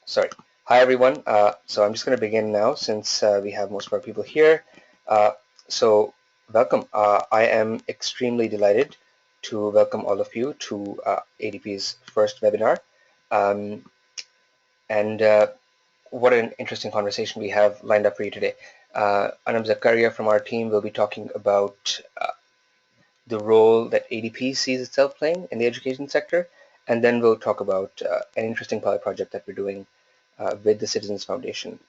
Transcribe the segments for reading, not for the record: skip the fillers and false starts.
Sorry. Hi, everyone. So I'm just going to begin now since we have most of our people here. Uh, so welcome. I am extremely delighted to welcome all of you to ADP's first webinar. Um, and what an interesting conversation we have lined up for you today. Anam Zakaria from our team will be talking about the role that ADP sees itself playing in the education sector, and then we'll talk about an interesting pilot project that we're doing with the Citizens Foundation.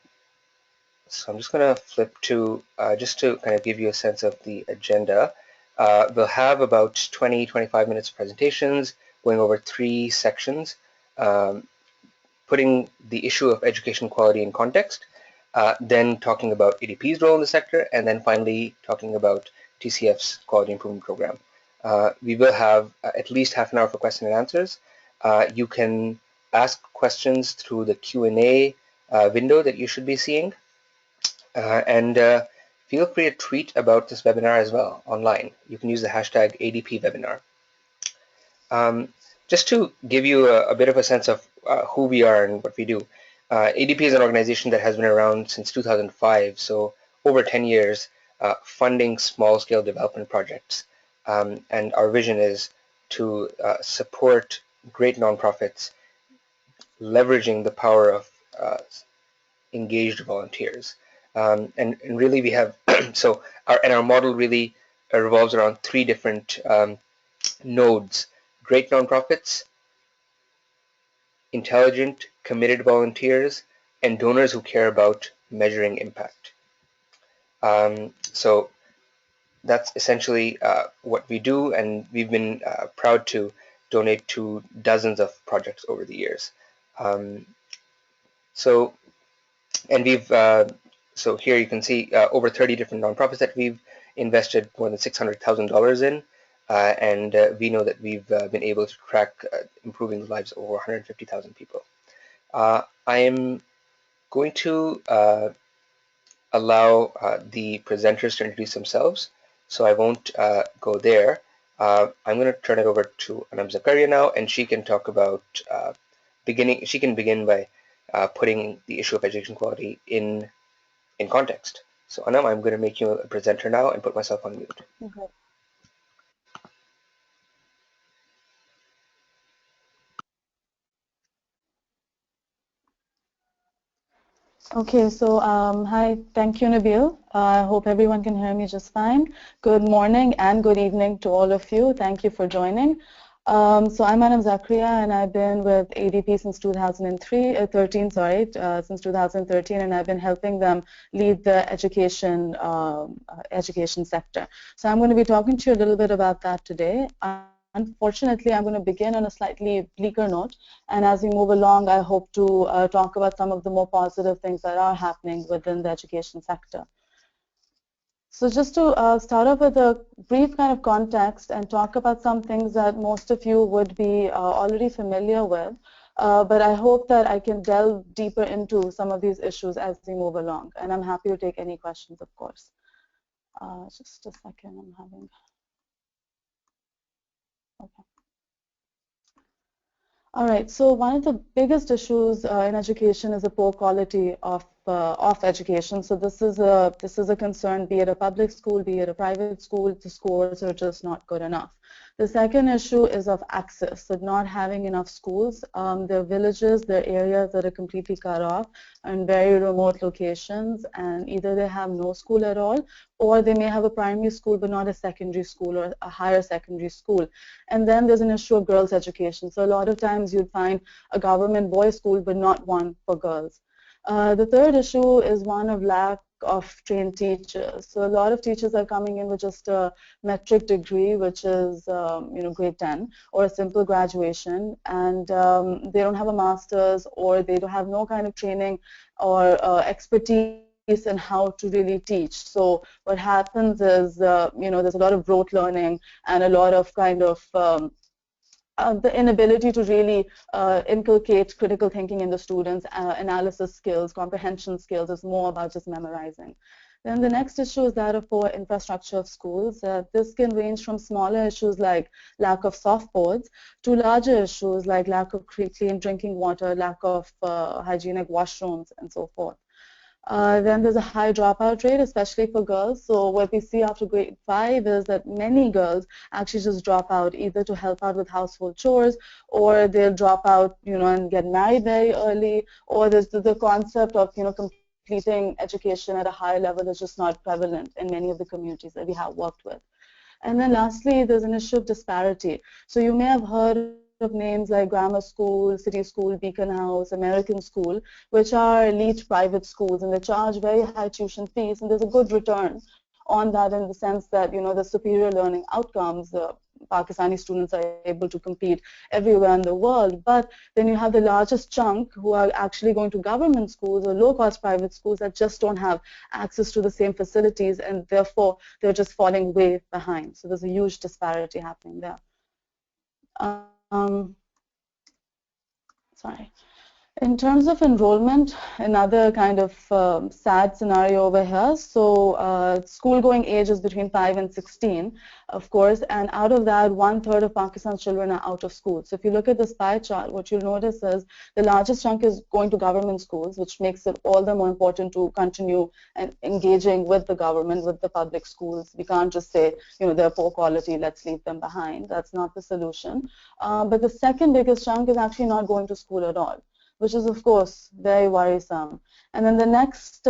So I'm just going to flip to, just to kind of give you a sense of the agenda. We'll have about 20-25 minutes of presentations going over three sections, um, putting the issue of education quality in context, then talking about ADP's role in the sector, and then finally talking about TCF's quality improvement program. We will have at least half an hour for question and answers. You can ask questions through the Q&A window that you should be seeing. And feel free to tweet about this webinar as well online. You can use the hashtag ADP webinar. Just to give you a bit of a sense of who we are and what we do, ADP is an organization that has been around since 2005, so over 10 years, funding small-scale development projects. And our vision is to support great nonprofits leveraging the power of engaged volunteers. And really we have, so our model really revolves around three different nodes: great nonprofits, intelligent, committed volunteers, and donors who care about measuring impact. So that's essentially what we do, and we've been proud to donate to dozens of projects over the years. So And we've so here you can see over 30 different nonprofits that we've invested more than $600,000 in, and we know that we've been able to track improving the lives of over 150,000 people. I am going to allow the presenters to introduce themselves, so I won't go there. I'm going to turn it over to Anam Zakaria now, and she can talk about She can begin by putting the issue of education quality in context. So Anam, I'm going to make you a presenter now and put myself on mute. Okay. Okay, so hi, thank you, Nabil. I hope everyone can hear me just fine. Good morning and good evening to all of you. Thank you for joining. So I'm Anam Zakaria, and I've been with ADP since 2013, since 2013, and I've been helping them lead the education sector. So I'm going to be talking to you a little bit about that today. Unfortunately, I'm going to begin on a slightly bleaker note, and as we move along, I hope to talk about some of the more positive things that are happening within the education sector. So just to start off with a brief kind of context and talk about some things that most of you would be already familiar with, but I hope that I can delve deeper into some of these issues as we move along, and I'm happy to take any questions, of course. Just a second, I'm having, okay. All right, so one of the biggest issues in education is the poor quality of education. So this is a concern, be it a public school, be it a private school. The scores are just not good enough. The second issue is of access, so not having enough schools. There are villages, there are areas that are completely cut off in very remote locations, and either they have no school at all, or they may have a primary school but not a secondary school or a higher secondary school. And then there's an issue of girls' education. So a lot of times you'd find a government boys' school but not one for girls. The third issue is one of lack of trained teachers. So a lot of teachers are coming in with just a metric degree, which is grade 10, or a simple graduation, and they don't have a master's, or they don't have no kind of training or expertise in how to really teach. So what happens is, there's a lot of rote learning and a lot of kind of the inability to really inculcate critical thinking in the students, analysis skills, comprehension skills is more about just memorizing. Then the next issue is that of poor infrastructure of schools. This can range from smaller issues like lack of soft boards to larger issues like lack of clean drinking water, lack of hygienic washrooms, and so forth. Then there's a high dropout rate, especially for girls. So what we see after grade 5 is that many girls actually just drop out, either to help out with household chores, or they'll drop out, and get married very early, or there's the concept of, completing education at a higher level is just not prevalent in many of the communities that we have worked with. And then lastly, there's an issue of disparity. So you may have heard of names like Grammar School, City School, Beacon House, American School, which are elite private schools, and they charge very high tuition fees, and there's a good return on that in the sense that, the superior learning outcomes, Pakistani students are able to compete everywhere in the world. But then you have the largest chunk who are actually going to government schools or low-cost private schools that just don't have access to the same facilities, and therefore they're just falling way behind. So there's a huge disparity happening there. Sorry. In terms of enrollment, another kind of sad scenario over here. So school-going age is between 5 and 16, of course, and out of that, 1/3 of Pakistan's children are out of school. So if you look at this pie chart, what you'll notice is the largest chunk is going to government schools, which makes it all the more important to continue and engaging with the government, with the public schools. We can't just say, they're poor quality, let's leave them behind. That's not the solution. But the second biggest chunk is actually not going to school at all, which is, of course, very worrisome. And then the next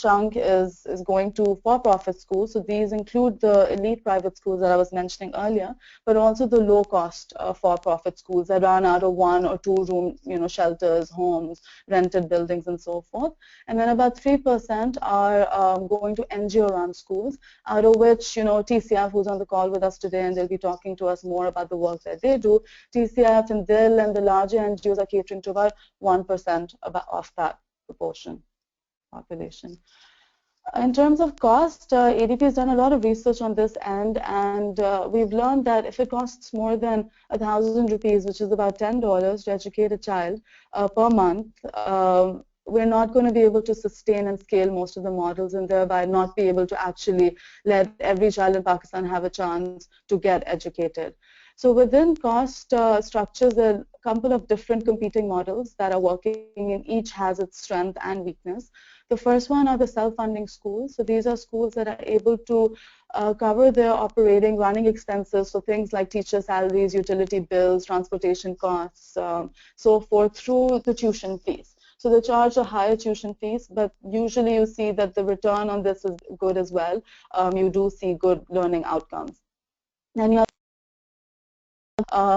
chunk is going to for-profit schools. So these include the elite private schools that I was mentioning earlier, but also the low-cost for-profit schools that run out of 1 or 2 room, shelters, homes, rented buildings, and so forth. And then about 3% are going to NGO-run schools, out of which, TCF, who's on the call with us today, and they'll be talking to us more about the work that they do. TCF and DIL and the larger NGOs are catering to about 1% of that proportion population. In terms of cost, ADP has done a lot of research on this end, and we've learned that if it costs more than 1,000 rupees, which is about $10 to educate a child per month, we're not going to be able to sustain and scale most of the models, and thereby not be able to actually let every child in Pakistan have a chance to get educated. So within cost structures, there are a couple of different competing models that are working, and each has its strength and weakness. The first one are the self-funding schools. So these are schools that are able to cover their operating, running expenses, so things like teacher salaries, utility bills, transportation costs, so forth, through the tuition fees. So they charge a higher tuition fees, but usually you see that the return on this is good as well. You do see good learning outcomes. And you have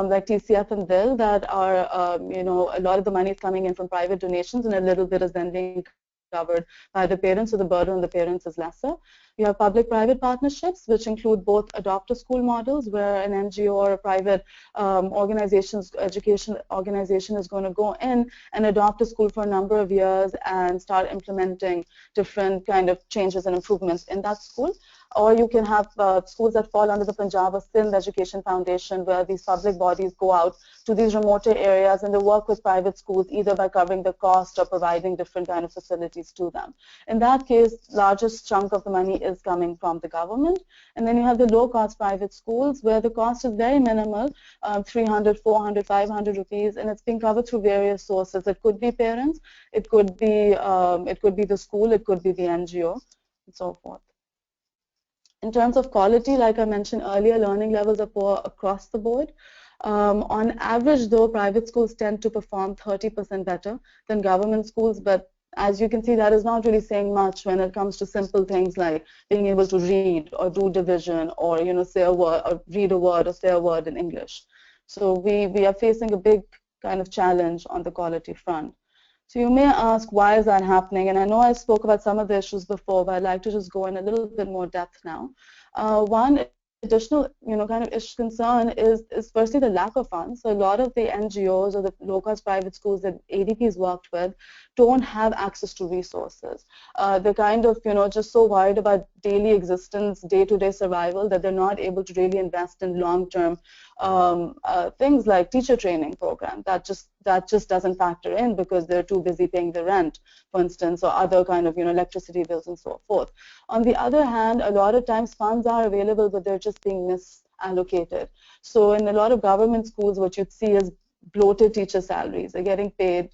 like TCF and DIL that are, a lot of the money is coming in from private donations, and a little bit is then being covered by the parents, so the burden on the parents is lesser. You have public-private partnerships, which include both adopt-a-school models, where an NGO or a private education organization is going to go in and adopt a school for a number of years and start implementing different kind of changes and improvements in that school. Or you can have schools that fall under the Punjab or Sindh Education Foundation, where these public bodies go out to these remoter areas and they work with private schools, either by covering the cost or providing different kind of facilities to them. In that case, largest chunk of the money is coming from the government. And then you have the low-cost private schools, where the cost is very minimal, 300, 400, 500 rupees, and it's being covered through various sources. It could be parents, it could be the school, it could be the NGO, and so forth. In terms of quality, like I mentioned earlier, learning levels are poor across the board. On average, though, private schools tend to perform 30% better than government schools, but as you can see, that is not really saying much when it comes to simple things like being able to read or do division, or say a word, or read a word, or say a word in English. So we are facing a big kind of challenge on the quality front. So you may ask, why is that happening? And I know I spoke about some of the issues before, but I'd like to just go in a little bit more depth now. One additional, kind of concern is firstly the lack of funds. So a lot of the NGOs or the low-cost private schools that ADP has worked with don't have access to resources. They're kind of, just so worried about daily existence, day-to-day survival, that they're not able to really invest in long-term things like teacher training program. That just doesn't factor in because they're too busy paying the rent, for instance, or other kind of electricity bills and so forth. On the other hand, a lot of times funds are available, but they're just being misallocated. So in a lot of government schools, what you'd see is bloated teacher salaries. They're getting paid,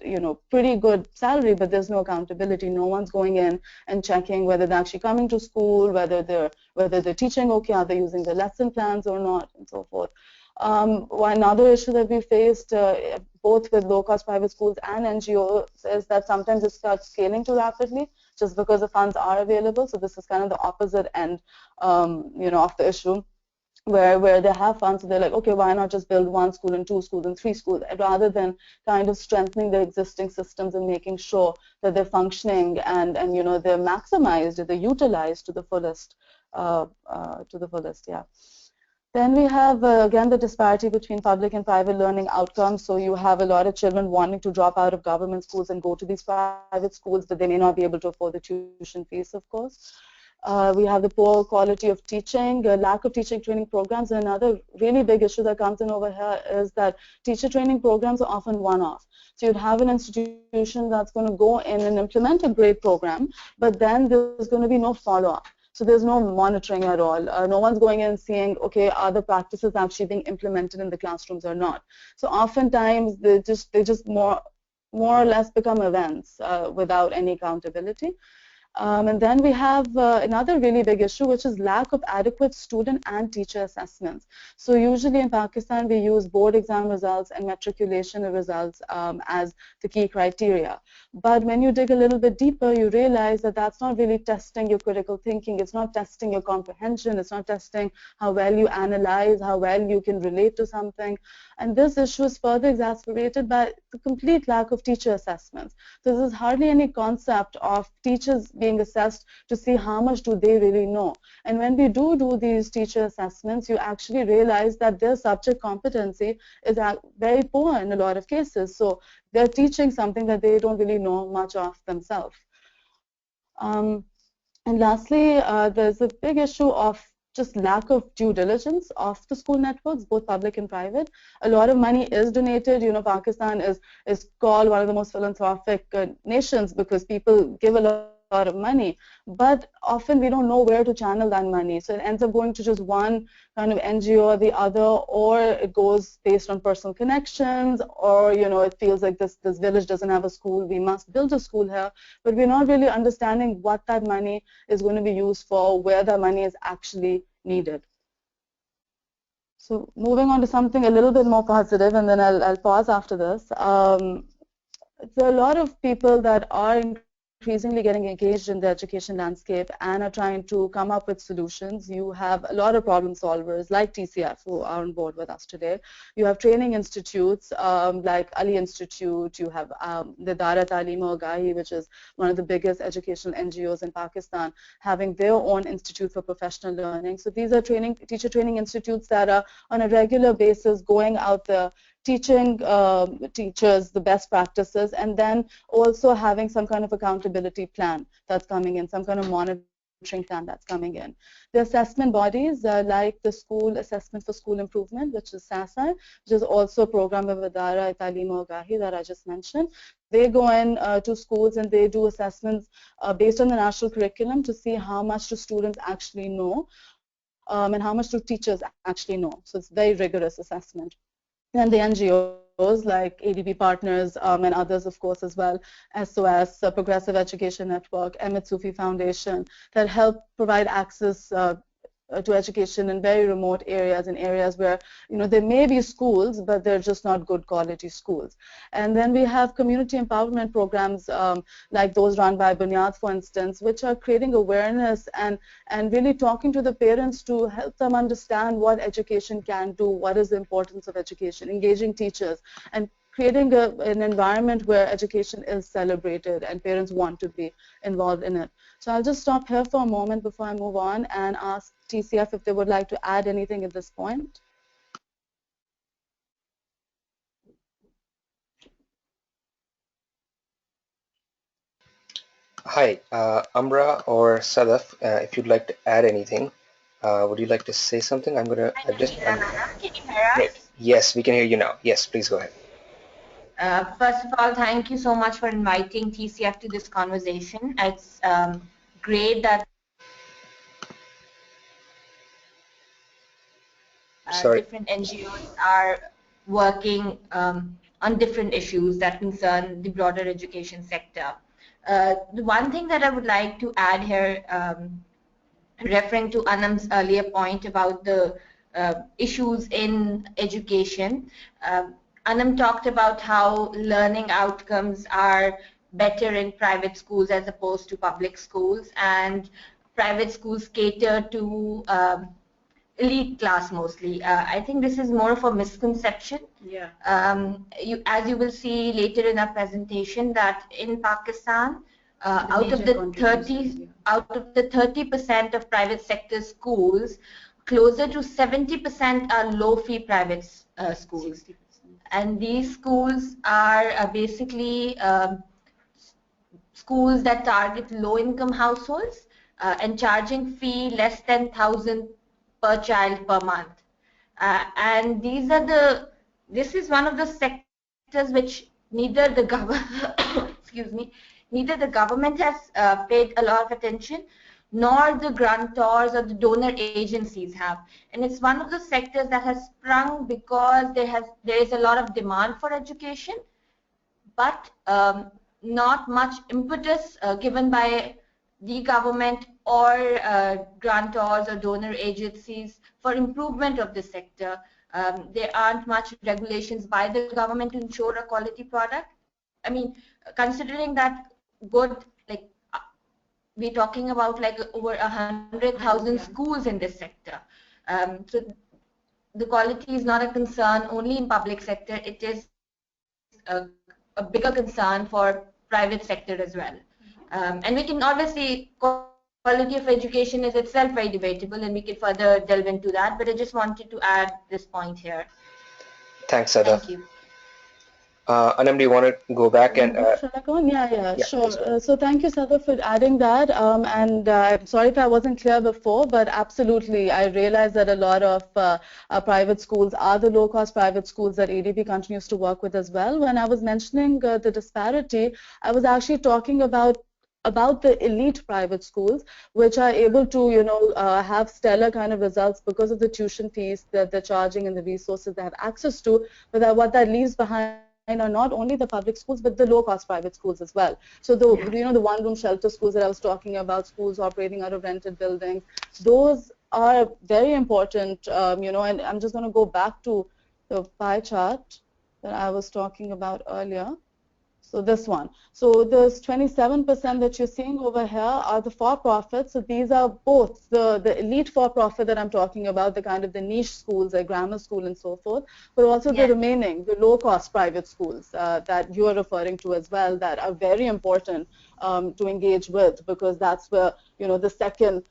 pretty good salary, but there's no accountability. No one's going in and checking whether they're actually coming to school, whether they're teaching okay, are they using the lesson plans or not, and so forth. Another issue that we faced both with low-cost private schools and NGOs is that sometimes it starts scaling too rapidly just because the funds are available. So this is kind of the opposite end, of the issue. Where they have funds, so they're like, okay, why not just build 1 school and 2 schools and 3 schools, rather than kind of strengthening the existing systems and making sure that they're functioning and they're maximized, they're utilized to the fullest, yeah. Then we have, again, the disparity between public and private learning outcomes. So you have a lot of children wanting to drop out of government schools and go to these private schools, but they may not be able to afford the tuition fees, of course. We have the poor quality of teaching, lack of teaching training programs, and another really big issue that comes in over here is that teacher training programs are often one-off. So you'd have an institution that's going to go in and implement a great program, but then there's going to be no follow-up. So there's no monitoring at all. No one's going in and seeing, okay, are the practices actually being implemented in the classrooms or not? So oftentimes they just more or less become events without any accountability. And then we have another really big issue, which is lack of adequate student and teacher assessments. So usually in Pakistan, we use board exam results and matriculation results as the key criteria. But when you dig a little bit deeper, you realize that that's not really testing your critical thinking. It's not testing your comprehension. It's not testing how well you analyze, how well you can relate to something. And this issue is further exacerbated by the complete lack of teacher assessments. So there's hardly any concept of teachers being assessed to see how much do they really know. And when we do these teacher assessments, you actually realize that their subject competency is very poor in a lot of cases. So they're teaching something that they don't really know much of themselves. And lastly, there's a big issue of just lack of due diligence of the school networks, both public and private. A lot of money is donated. Pakistan is called one of the most philanthropic nations because people give a lot of money, but often we don't know where to channel that money. So it ends up going to just one kind of NGO or the other, or it goes based on personal connections, or it feels like this village doesn't have a school, we must build a school here, but we're not really understanding what that money is going to be used for, where that money is actually needed. So moving on to something a little bit more positive, and then I'll pause after this. There are a lot of people that are increasingly getting engaged in the education landscape and are trying to come up with solutions. You have a lot of problem solvers like TCF who are on board with us today. You have training institutes like Ali Institute. You have the Dara Talim Agahi, which is one of the biggest educational NGOs in Pakistan, having their own institute for professional learning. So these are teacher training institutes that are on a regular basis going out there, teaching teachers the best practices, and then also having some kind of accountability plan that's coming in, some kind of monitoring plan that's coming in. The assessment bodies like the School Assessment for School Improvement, which is SASI, which is also a program of Idara Talim Agahi that I just mentioned. They go in to schools and they do assessments based on the national curriculum to see how much do students actually know and how much do teachers actually know. So it's very rigorous assessment. And the NGOs like ADB Partners and others, of course, as well, SOS, Progressive Education Network, Emmett Sufi Foundation, that help provide access to education in very remote areas, in areas where there may be schools, but they're just not good quality schools. And then we have community empowerment programs like those run by Bunyad, for instance, which are creating awareness and really talking to the parents to help them understand what education can do, what is the importance of education, engaging teachers, and creating an environment where education is celebrated and parents want to be involved in it. So I'll just stop here for a moment before I move on and ask TCF if they would like to add anything at this point. Hi, Amra or Sadaf, if you'd like to add anything, would you like to say something? Hi, Nafisa and Anam. Can you hear Great. us? Yes, we can hear you now. Yes, please go ahead. First of all, thank you so much for inviting TCF to this conversation. It's great that Sorry. different NGOs are working on different issues that concern the broader education sector. The one thing that I would like to add here, referring to Anam's earlier point about the issues in education, Anam talked about how learning outcomes are better in private schools as opposed to public schools, and private schools cater to elite class mostly. I think this is more of a misconception. Yeah. As you will see later in our presentation, that in Pakistan, The out of the 30% of private sector schools, closer to 70% are low-fee private schools. 60%. And these schools are basically schools that target low-income households and charging fee less than 1,000 per child per month. And this is one of the sectors which neither the government, excuse me, neither the government has paid a lot of attention, nor the grantors or the donor agencies have. And it's one of the sectors that has sprung because there is a lot of demand for education, but not much impetus given by the government or grantors or donor agencies for improvement of the sector. There aren't much regulations by the government to ensure a quality product. I mean, considering that good, like we're talking about like over 100,000 schools in this sector. So the quality is not a concern only in public sector. It is a bigger concern for private sector as well. And we can obviously, quality of education is itself very debatable, and we can further delve into that, but I just wanted to add this point here. Thanks, Sadaf. Thank you. Anam, do you want to go back and? Shall I go on? Yeah, sure. Please. So thank you, Sadaf, for adding that. And I'm sorry if I wasn't clear before, but absolutely, I realize that a lot of private schools are the low-cost private schools that ADB continues to work with as well. When I was mentioning the disparity, I was actually talking about the elite private schools, which are able to, have stellar kind of results because of the tuition fees that they're charging and the resources they have access to. But what that leaves behind are not only the public schools but the low-cost private schools as well. So the one-room shelter schools that I was talking about, schools operating out of rented buildings, those are very important. And I'm just going to go back to the pie chart that I was talking about earlier. So this one. So this 27% that you're seeing over here are the for-profits. So these are both the elite for-profit that I'm talking about, the kind of the niche schools like grammar school and so forth, but also the remaining, the low-cost private schools that you are referring to as well, that are very important to engage with, because that's where, the second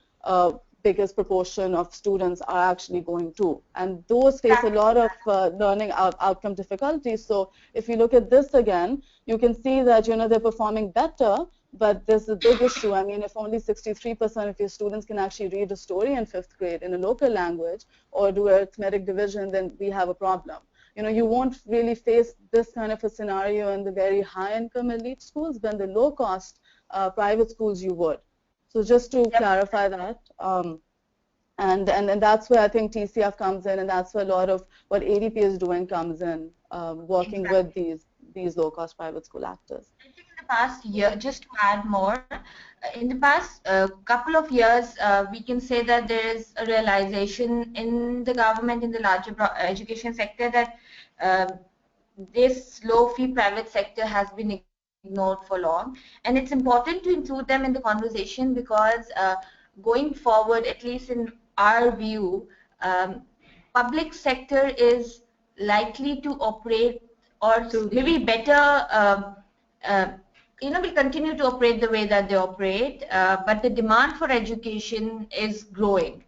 biggest proportion of students are actually going to. And those face a lot of learning outcome difficulties. So if you look at this again, you can see that, they're performing better, but there's a big issue. I mean, if only 63% of your students can actually read a story in 5th grade in a local language or do arithmetic division, then we have a problem. You won't really face this kind of a scenario in the very high-income elite schools, but in the low-cost private schools you would. So just to clarify that, and that's where I think TCF comes in, and that's where a lot of what ADP is doing comes in, working with these low-cost private school actors. I think in the past year, just to add more, in the past couple of years, we can say that there is a realization in the government, in the larger education sector, that this low-fee private sector has been ignored for long, and it's important to include them in the conversation because going forward, at least in our view, public sector is likely to operate or maybe better, will continue to operate the way that they operate, but the demand for education is growing.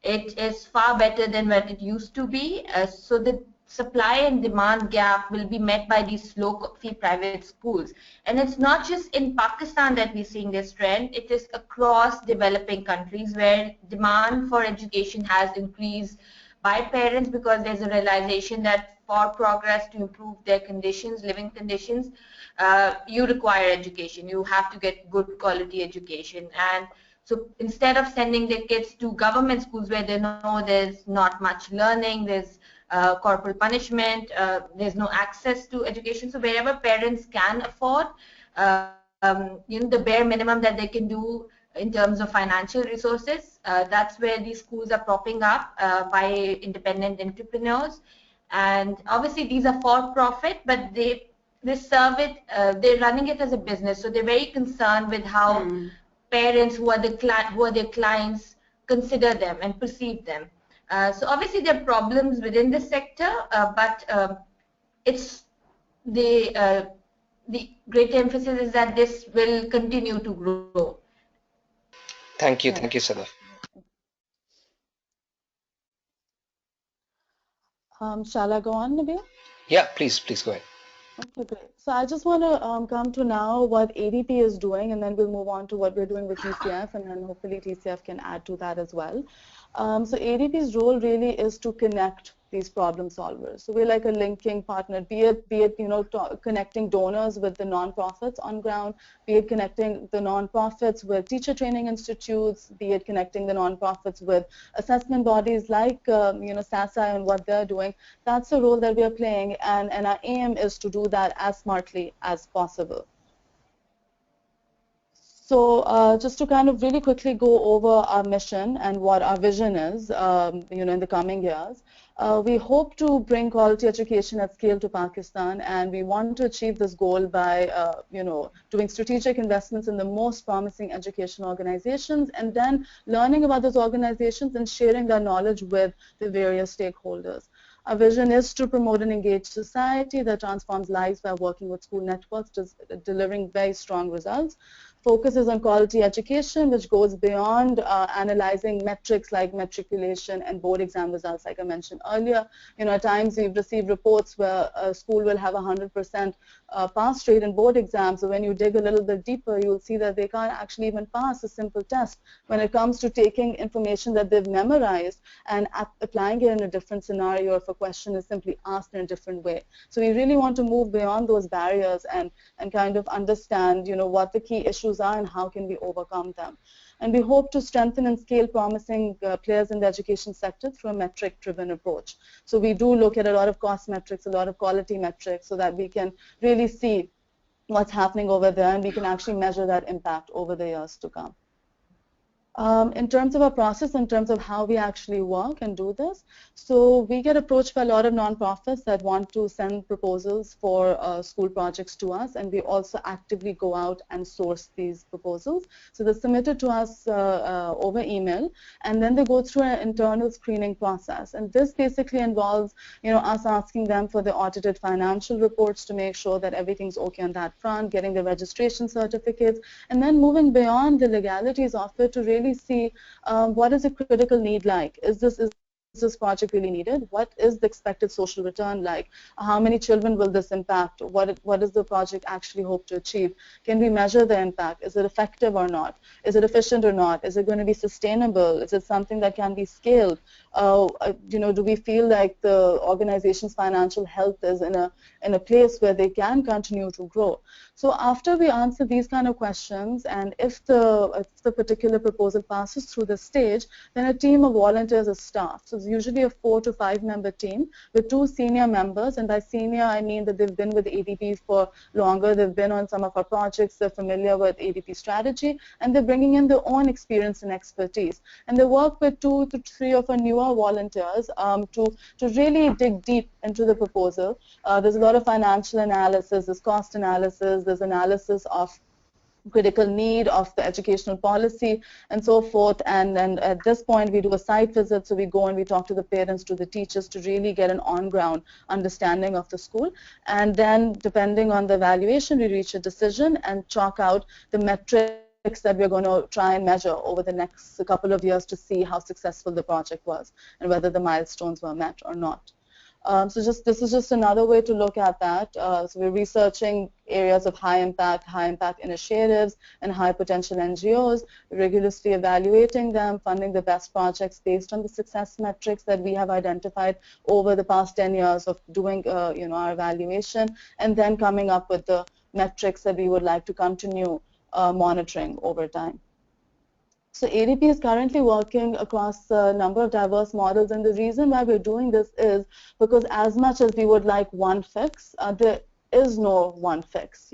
It is far better than what it used to be. So the supply and demand gap will be met by these low fee private schools. And it's not just in Pakistan that we're seeing this trend, it is across developing countries where demand for education has increased by parents because there's a realization that for progress to improve their conditions, living conditions, you require education. You have to get good quality education. And so instead of sending their kids to government schools where they know there's not much learning, there's corporal punishment, there's no access to education. So wherever parents can afford, the bare minimum that they can do in terms of financial resources, that's where these schools are propping up by independent entrepreneurs. And obviously these are for profit, but they serve it, they're running it as a business. So they're very concerned with how parents who are their clients consider them and perceive them. So obviously there are problems within the sector, but it's the great emphasis is that this will continue to grow. Thank you, Sadaf. Shall I go on, Nabil? Yeah, please go ahead. Okay, great. So I just want to come to now what ADP is doing, and then we'll move on to what we're doing with TCF, and then hopefully TCF can add to that as well. So ADP's role really is to connect these problem solvers. So we're like a linking partner, be it connecting donors with the nonprofits on ground, be it connecting the nonprofits with teacher training institutes, be it connecting the nonprofits with assessment bodies like SASA and what they're doing. That's the role that we are playing, and our aim is to do that as smartly as possible. So just to kind of really quickly go over our mission and what our vision is, in the coming years, we hope to bring quality education at scale to Pakistan, and we want to achieve this goal by, doing strategic investments in the most promising education organizations, and then learning about those organizations and sharing that knowledge with the various stakeholders. Our vision is to promote an engaged society that transforms lives by working with school networks, delivering very strong results. Focuses on quality education, which goes beyond analyzing metrics like matriculation and board exam results, like I mentioned earlier. At times we've received reports where a school will have 100% pass rate in board exams. So when you dig a little bit deeper, you'll see that they can't actually even pass a simple test when it comes to taking information that they've memorized and applying it in a different scenario if a question is simply asked in a different way. So we really want to move beyond those barriers and kind of understand, what the key issues are and how can we overcome them. And we hope to strengthen and scale promising players in the education sector through a metric-driven approach. So we do look at a lot of cost metrics, a lot of quality metrics, so that we can really see what's happening over there, and we can actually measure that impact over the years to come. In terms of our process, in terms of how we actually work and do this, so we get approached by a lot of nonprofits that want to send proposals for school projects to us, and we also actively go out and source these proposals. So they're submitted to us over email, and then they go through an internal screening process. And this basically involves, us asking them for the audited financial reports to make sure that everything's okay on that front, getting the registration certificates, and then moving beyond the legalities of it to really see what is a critical need like. Is this project really needed? What is the expected social return like? How many children will this impact? What does the project actually hope to achieve? Can we measure the impact? Is it effective or not? Is it efficient or not? Is it going to be sustainable? Is it something that can be scaled? Do we feel like the organization's financial health is in a place where they can continue to grow? So after we answer these kind of questions, and if the particular proposal passes through the stage, then a team of volunteers is staffed. So it's usually a 4 to 5 member team with 2 senior members, and by senior I mean that they've been with ADP for longer, they've been on some of our projects, they're familiar with ADP strategy, and they're bringing in their own experience and expertise. And they work with 2 to 3 of our newer volunteers to really dig deep into the proposal. There's a lot of financial analysis, there's cost analysis, there's analysis of critical need of the educational policy and so forth, and at this point we do a site visit, so we go and we talk to the parents, to the teachers, to really get an on-ground understanding of the school, and then depending on the evaluation we reach a decision and chalk out the metrics that we're going to try and measure over the next couple of years to see how successful the project was and whether the milestones were met or not. So this is just another way to look at that. So we're researching areas of high impact initiatives and high potential NGOs, rigorously evaluating them, funding the best projects based on the success metrics that we have identified over the past 10 years of doing our evaluation, and then coming up with the metrics that we would like to continue monitoring over time. So ADP is currently working across a number of diverse models, and the reason why we're doing this is because as much as we would like one fix, there is no one fix.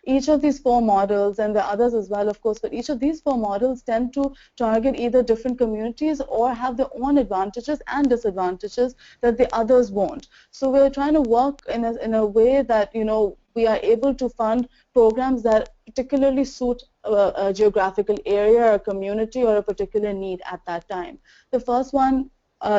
Each of these 4 models, and there are others as well, of course, but each of these 4 models tend to target either different communities or have their own advantages and disadvantages that the others won't. So we're trying to work in a way that we are able to fund programs that particularly suit a geographical area, or a community, or a particular need at that time. The first one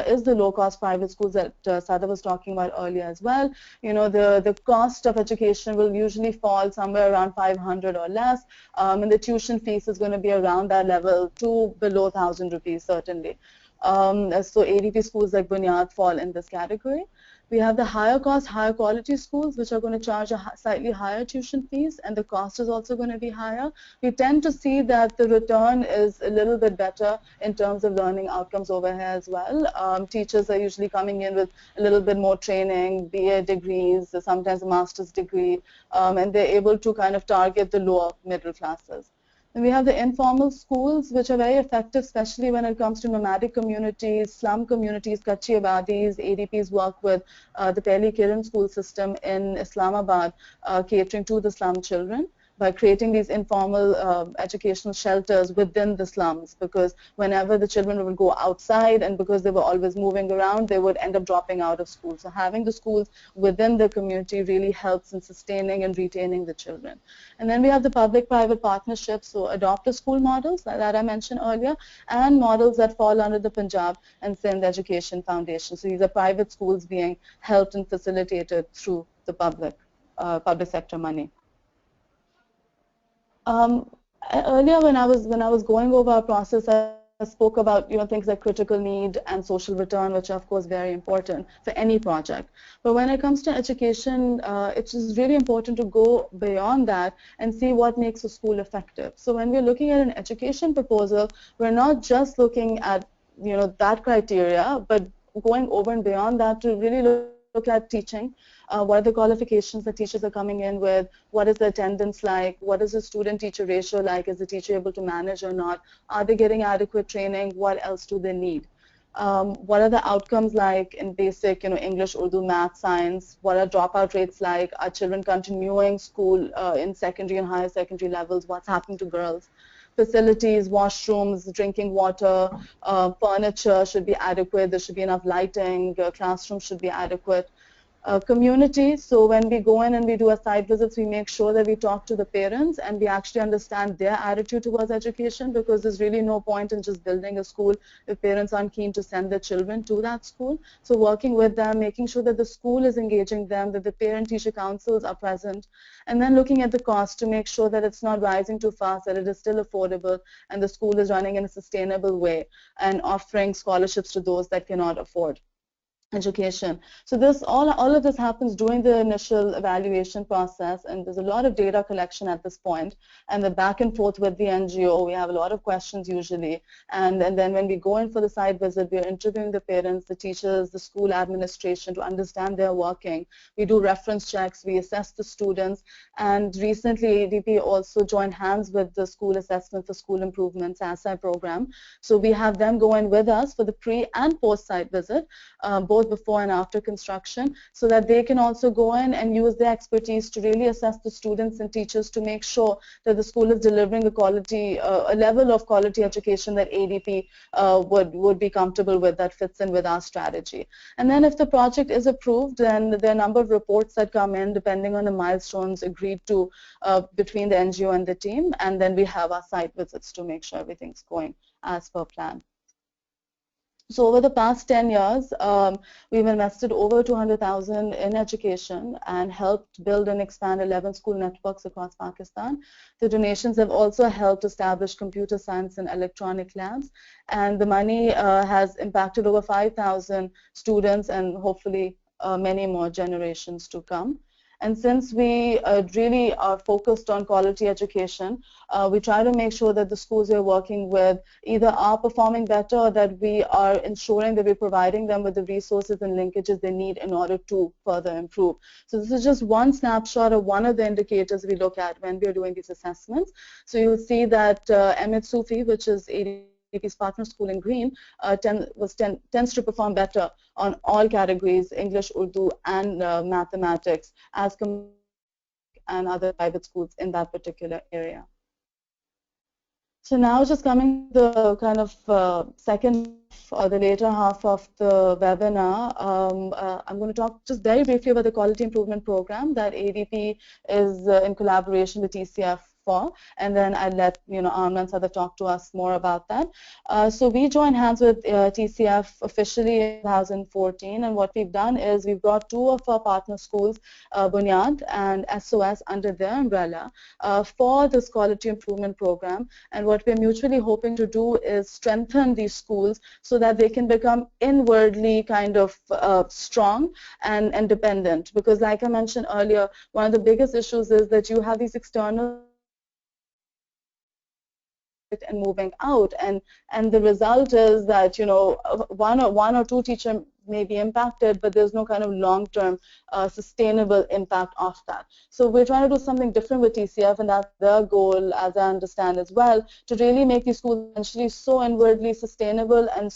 is the low-cost private schools that Sada was talking about earlier as well. The cost of education will usually fall somewhere around 500 or less, and the tuition fees is going to be around that level to below 1,000 rupees certainly. So ADP schools like Bunyad fall in this category. We have the higher cost, higher quality schools, which are going to charge a slightly higher tuition fees, and the cost is also going to be higher. We tend to see that the return is a little bit better in terms of learning outcomes over here as well. Teachers are usually coming in with a little bit more training, BA degrees, sometimes a master's degree, and they're able to kind of target the lower middle classes. And we have the informal schools, which are very effective, especially when it comes to nomadic communities, slum communities, Kachi Abadis. ADP's work with the Pehli Kiran school system in Islamabad, catering to the slum children by creating these informal educational shelters within the slums, because whenever the children would go outside, and because they were always moving around, they would end up dropping out of school. So having the schools within the community really helps in sustaining and retaining the children. And then we have the public-private partnerships, so adopt a school models that I mentioned earlier, and models that fall under the Punjab and Sindh Education Foundation. So these are private schools being helped and facilitated through the public sector money. Earlier, when I was going over our process, I spoke about things like critical need and social return, which are of course very important for any project. But when it comes to education, it is really important to go beyond that and see what makes a school effective. So when we're looking at an education proposal, we're not just looking at that criteria, but going over and beyond that to really look at teaching. What are the qualifications that teachers are coming in with? What is the attendance like? What is the student-teacher ratio like? Is the teacher able to manage or not? Are they getting adequate training? What else do they need? What are the outcomes like in basic, English, Urdu, math, science? What are dropout rates like? Are children continuing school in secondary and higher secondary levels? What's happening to girls? Facilities, washrooms, drinking water, furniture should be adequate. There should be enough lighting. Classrooms should be adequate. Community, so when we go in and we do a site visits, we make sure that we talk to the parents and we actually understand their attitude towards education, because there's really no point in just building a school if parents aren't keen to send their children to that school. So working with them, making sure that the school is engaging them, that the parent-teacher councils are present, and then looking at the cost to make sure that it's not rising too fast, that it is still affordable, and the school is running in a sustainable way, and offering scholarships to those that cannot afford education. So this all of this happens during the initial evaluation process, and there's a lot of data collection at this point, and the back and forth with the NGO. We have a lot of questions usually, and then when we go in for the site visit, we're interviewing the parents, the teachers, the school administration to understand their working. We do reference checks, we assess the students, and recently ADP also joined hands with the School Assessment for School Improvement (SASI) program. So we have them go in with us for the pre and post site visit, both before and after construction, so that they can also go in and use their expertise to really assess the students and teachers to make sure that the school is delivering a level of quality education that ADP would be comfortable with, that fits in with our strategy. And then if the project is approved, then there are a number of reports that come in depending on the milestones agreed to between the NGO and the team, and then we have our site visits to make sure everything's going as per plan. So over the past 10 years, we've invested over 200,000 in education and helped build and expand 11 school networks across Pakistan. The donations have also helped establish computer science and electronic labs, and the money has impacted over 5,000 students and hopefully many more generations to come. And since we really are focused on quality education, we try to make sure that the schools we're working with either are performing better or that we are ensuring that we're providing them with the resources and linkages they need in order to further improve. So this is just one snapshot of one of the indicators we look at when we're doing these assessments. So you'll see that Ahmed Sufi, which is ADP's partner school in green, tends to perform better on all categories, English, Urdu, and mathematics, as compared to and other private schools in that particular area. So now just coming to the kind of second or the later half of the webinar, I'm going to talk just very briefly about the quality improvement program that ADP is in collaboration with TCF for, and then I'll let Amna and Sadaf talk to us more about that. So we joined hands with TCF officially in 2014, and what we've done is we've brought two of our partner schools, Bunyad and SOS, under their umbrella for this quality improvement program. And what we're mutually hoping to do is strengthen these schools so that they can become inwardly kind of strong and independent. Because like I mentioned earlier, one of the biggest issues is that you have these external and moving out, and the result is that one or two teachers may be impacted, but there's no kind of long-term sustainable impact of that. So we're trying to do something different with TCF, and that's their goal, as I understand as well, to really make these schools essentially so inwardly sustainable and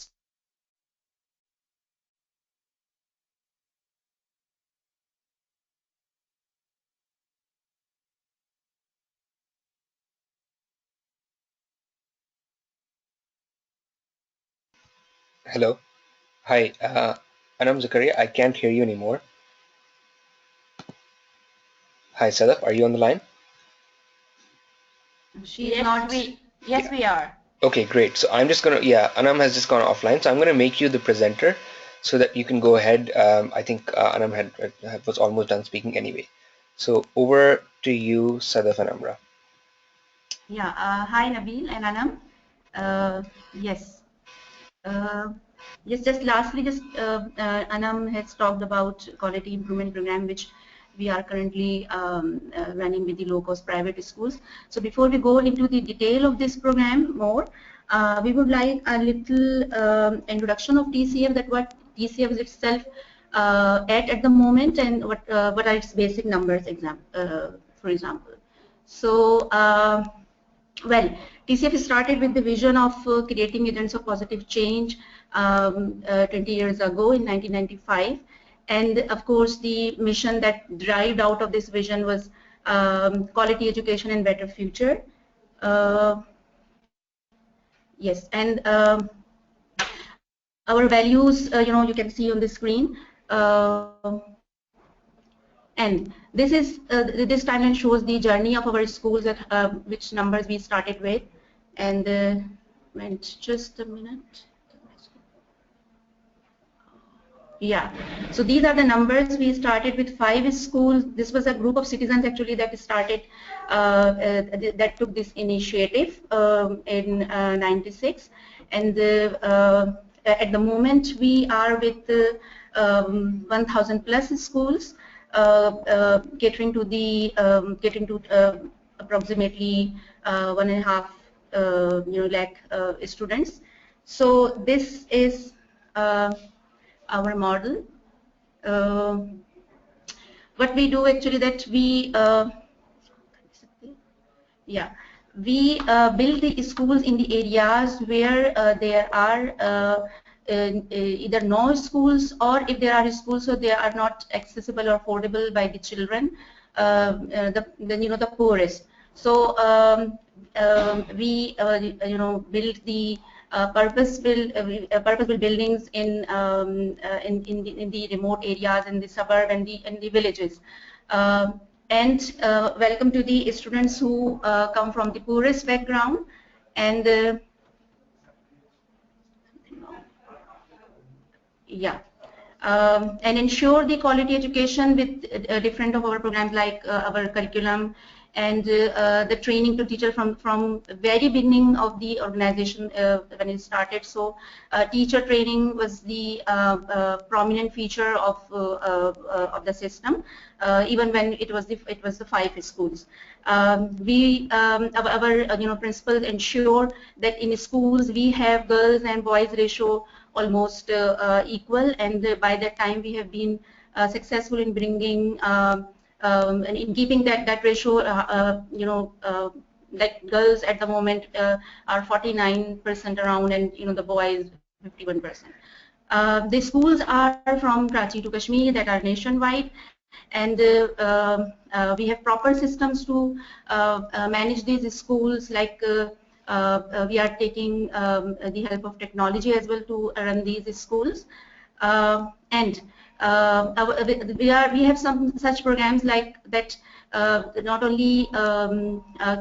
Hello. Hi, Anam Zakaria. I can't hear you anymore. Hi, Sadaf. Are you on the line? Yes, we are. Okay, great. So I'm just gonna, Anam has just gone offline, so I'm gonna make you the presenter so that you can go ahead. I think Anam was almost done speaking anyway. So over to you, Sadaf and Amra. Yeah. Hi, Nabil and Anam. Yes. Yes. Just lastly, Anam has talked about quality improvement program, which we are currently running with the low-cost private schools. So before we go into the detail of this program more, we would like a little introduction of TCF, that what TCF is itself at the moment, and what are its basic numbers, for example. So, well, TCF started with the vision of creating agents of positive change 20 years ago in 1995. And of course, the mission that derived out of this vision was quality education and better future. Yes, and our values, you can see on the screen. And this is this timeline shows the journey of our schools, at which numbers we started with, and wait just a minute. Yeah, so these are the numbers. We started with 5 schools. This was a group of citizens actually that started, that took this initiative in '96, and at the moment we are with 1,000 plus schools, catering to approximately 1.5 lakh students. So this is our model. What we do actually, that we build the schools in the areas where there are either no schools, or if there are schools, so they are not accessible or affordable by the children, the poorest. So we build the purpose-built buildings in the remote areas, in the suburb and the villages. And welcome to the students who come from the poorest background, and and ensure the quality education with different of our programs, like our curriculum and the training to teacher from very beginning of the organization when it started. So teacher training was the prominent feature of the system, even when it was the 5 schools. Our principals ensure that in schools we have girls and boys ratio almost equal, and by that time we have been successful in bringing and in keeping that ratio. Like girls at the moment are 49% around, and the boys 51%. The schools are from Karachi to Kashmir, that are nationwide, and we have proper systems to manage these schools. Like we are taking the help of technology as well to run these schools, and we have some such programs like that not only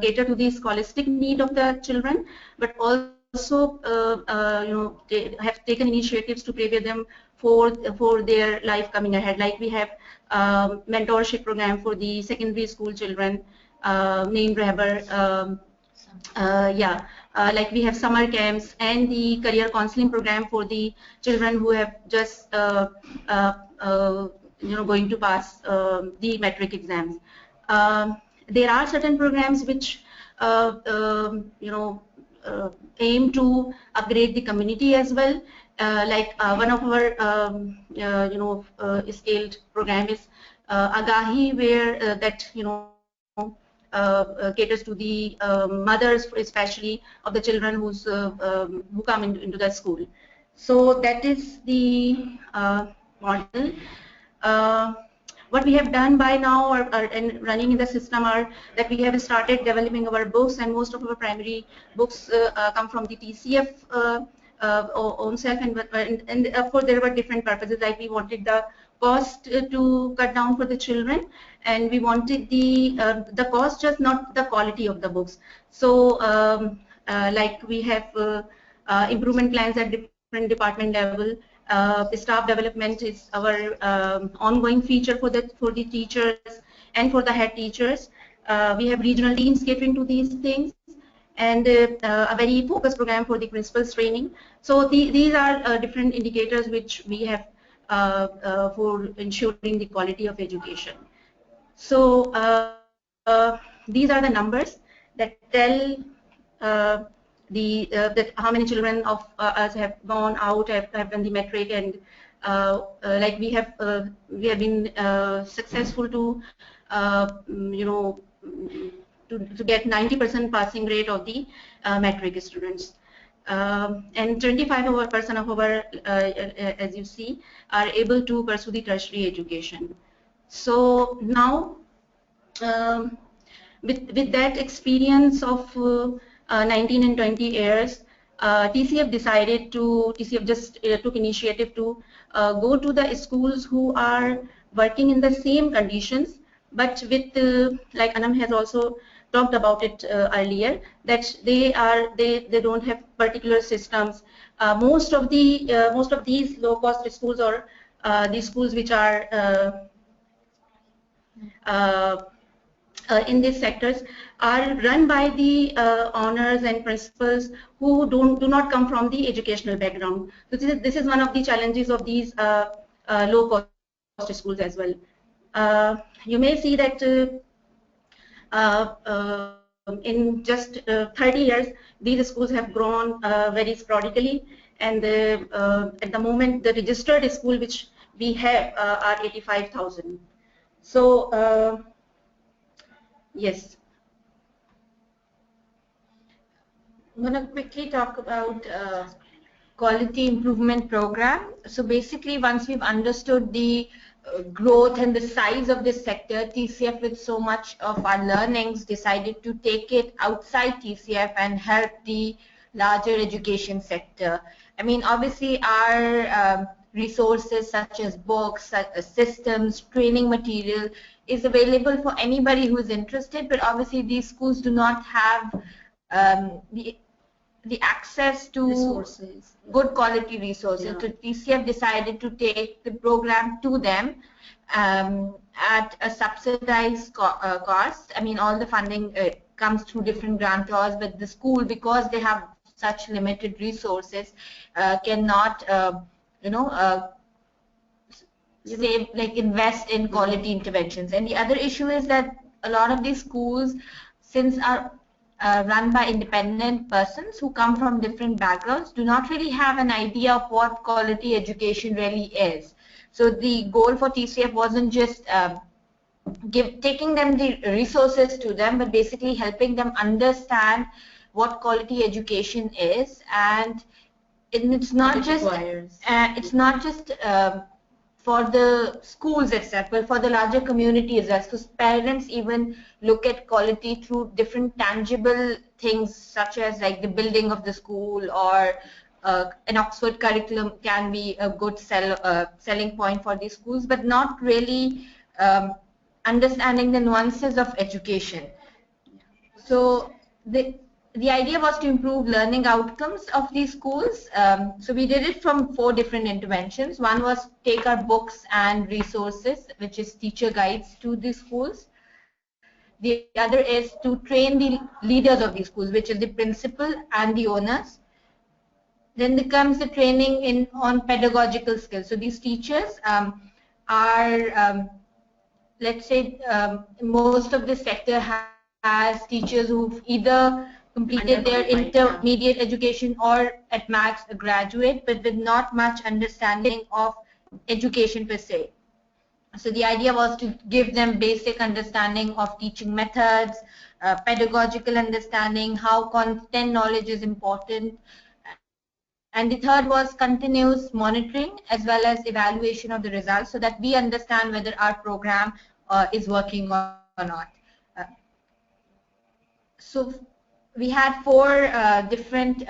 cater to the scholastic need of the children, but also they have taken initiatives to prepare them for their life coming ahead. Like we have mentorship program for the secondary school children named Rehbar. Like we have summer camps and the career counseling program for the children who have just going to pass the metric exams. There are certain programs which aim to upgrade the community as well. Like one of our scaled program is Agahi, where that caters to the mothers, especially of the children who come into the school. So that is the model. What we have done by now and running in the system are that we have started developing our books, and most of our primary books come from the TCF own self, and of course there were different purposes. Like we wanted the cost to cut down for the children, and we wanted the cost, just not the quality of the books. So like we have improvement plans at different department level. Staff development is our ongoing feature for the teachers and for the head teachers. We have regional teams catering to these things, and a very focused program for the principals training. So these are different indicators which we have for ensuring the quality of education. So these are the numbers that tell that how many children of us have gone out, have done the metric, and like we have been successful to to get 90% passing rate of the metric students, and 25% of our as you see are able to pursue the tertiary education. So now with that experience of 19 and 20 years, TCF just took initiative to go to the schools who are working in the same conditions, but with like Anam has also talked about it earlier, that they don't have particular systems. Most of these low-cost schools, or these schools which are in these sectors, are run by the owners and principals who do not come from the educational background. So this is one of the challenges of these low-cost schools as well. You may see that in just 30 years, these schools have grown very sporadically, and at the moment the registered school which we have are 85,000. So yes. I'm going to quickly talk about quality improvement program. So basically, once we've understood the growth and the size of this sector, TCF, with so much of our learnings, decided to take it outside TCF and help the larger education sector. I mean, obviously our resources such as books, systems, training material is available for anybody who is interested, but obviously these schools do not have the access to resources, good quality resources. Yeah. So TCF decided to take the program to them, at a subsidized cost. I mean, all the funding comes through different grantors, but the school, because they have such limited resources, cannot, save, like invest in quality interventions. And the other issue is that a lot of these schools, since are run by independent persons who come from different backgrounds, do not really have an idea of what quality education really is. So the goal for TCF wasn't just taking them the resources to them, but basically helping them understand what quality education is. And it's not just for the schools itself, but for the larger community as well. So parents even look at quality through different tangible things, such as like the building of the school, or an Oxford curriculum can be a good selling point for these schools, but not really understanding the nuances of education. So the idea was to improve learning outcomes of these schools. So we did it from 4 different interventions. One was take our books and resources, which is teacher guides to these schools. The other is to train the leaders of these schools, which is the principal and the owners. Then there comes the training on pedagogical skills. So these teachers are, let's say, most of the sector has teachers who've either completed their intermediate education or at max a graduate, but with not much understanding of education per se. So the idea was to give them basic understanding of teaching methods, pedagogical understanding, how content knowledge is important. And the third was continuous monitoring as well as evaluation of the results, so that we understand whether our program is working or not. So we had 4 different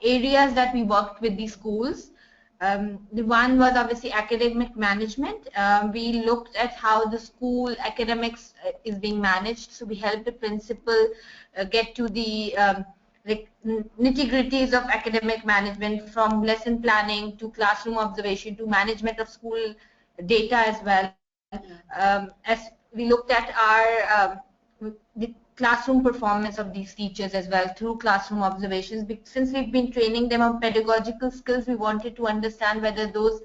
areas that we worked with the schools. The one was obviously academic management. We looked at how the school academics is being managed. So we helped the principal get to the nitty-gritties of academic management, from lesson planning to classroom observation to management of school data as well. As we looked at our the classroom performance of these teachers as well through classroom observations. Since we've been training them on pedagogical skills, we wanted to understand whether those